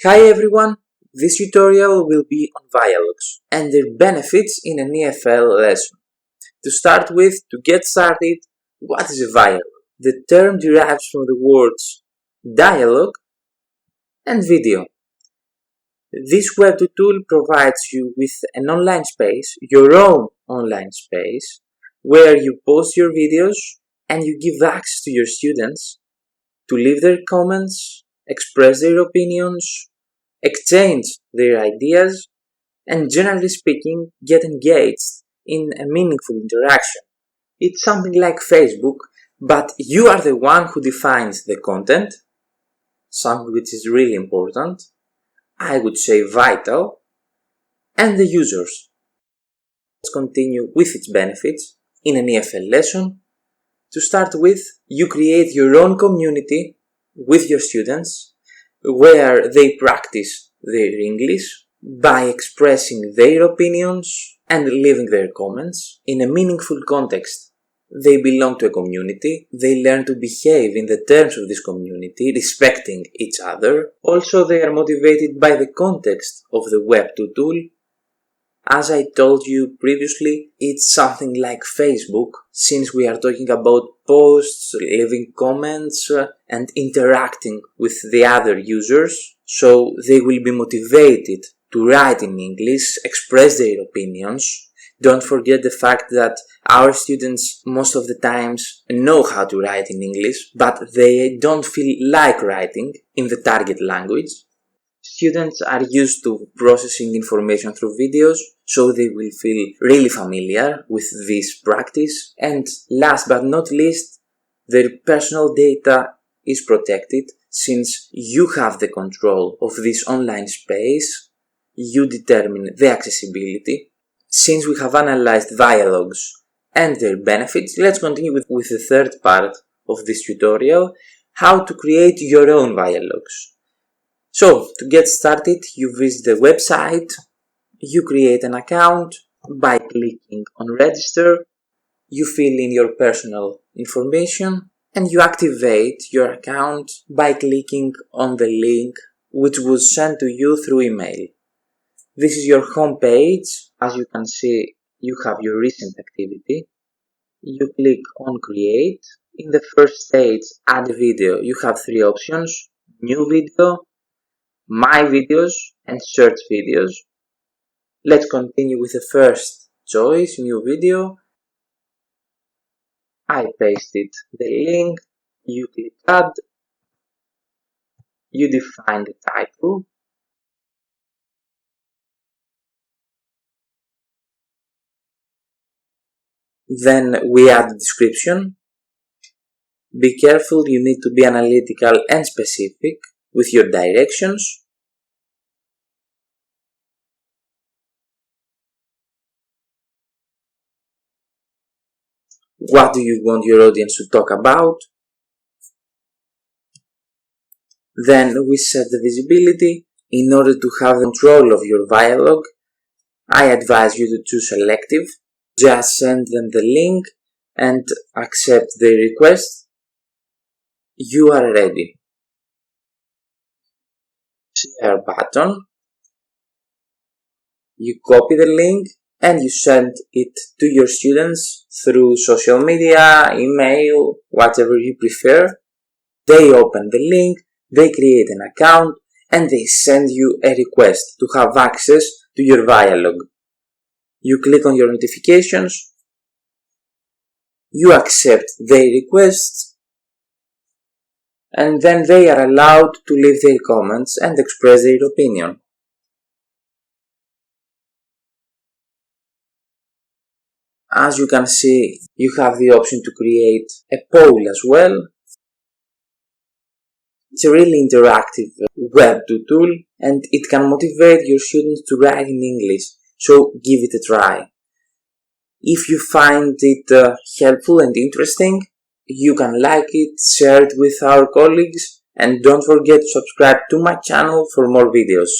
Hi everyone, this tutorial will be on Vialogues and their benefits in an EFL lesson. To start with, to get started, what is a Vialogue? The term derives from the words dialogue and video. This web tool provides you with an online space, your own online space, where you post your videos and you give access to your students to leave their comments, express their opinions, exchange their ideas, and generally speaking, get engaged in a meaningful interaction. It's something like Facebook, but you are the one who defines the content, something which is really important, I would say vital, and the users. Let's continue with its benefits in an EFL lesson. To start with, you create your own community with your students where they practice their English by expressing their opinions and leaving their comments in a meaningful context. They belong to a community, they learn to behave in the terms of this community, respecting each other. Also, they are motivated by the context of the Web2 tool. As I told you previously, it's something like Facebook, since we are talking about posts, leaving comments, and interacting with the other users, so they will be motivated to write in English, express their opinions. Don't forget the fact that our students most of the times know how to write in English, but they don't feel like writing in the target language. Students are used to processing information through videos, so they will feel really familiar with this practice. And last but not least, their personal data is protected, since you have the control of this online space. You determine the accessibility. Since we have analyzed Vialogues and their benefits, let's continue with the third part of this tutorial, how to create your own Vialogues. So, to get started, you visit the website, you create an account by clicking on register, you fill in your personal information, and you activate your account by clicking on the link which was sent to you through email. This is your home page. As you can see, you have your recent activity. You click on create. In the first stage, add a video. You have three options: new video, my videos, and search videos. Let's continue with the first choice, new video. I pasted the link, you click add, you define the title, then we add the description. Be careful, you need to be analytical and specific with your directions. What do you want your audience to talk about? Then we set the visibility. In order to have control of your Vialogue, I advise you to choose selective. Just send them the link and accept their request. You are ready. Share button. You copy the link and you send it to your students through social media, email, whatever you prefer. They open the link, they create an account, and they send you a request to have access to your Vialogue. You click on your notifications, you accept their requests, and then they are allowed to leave their comments and express their opinion. As you can see, you have the option to create a poll as well. It's a really interactive Web2 tool, and it can motivate your students to write in English, so give it a try. If you find it helpful and interesting, you can like it, share it with our colleagues, and don't forget to subscribe to my channel for more videos.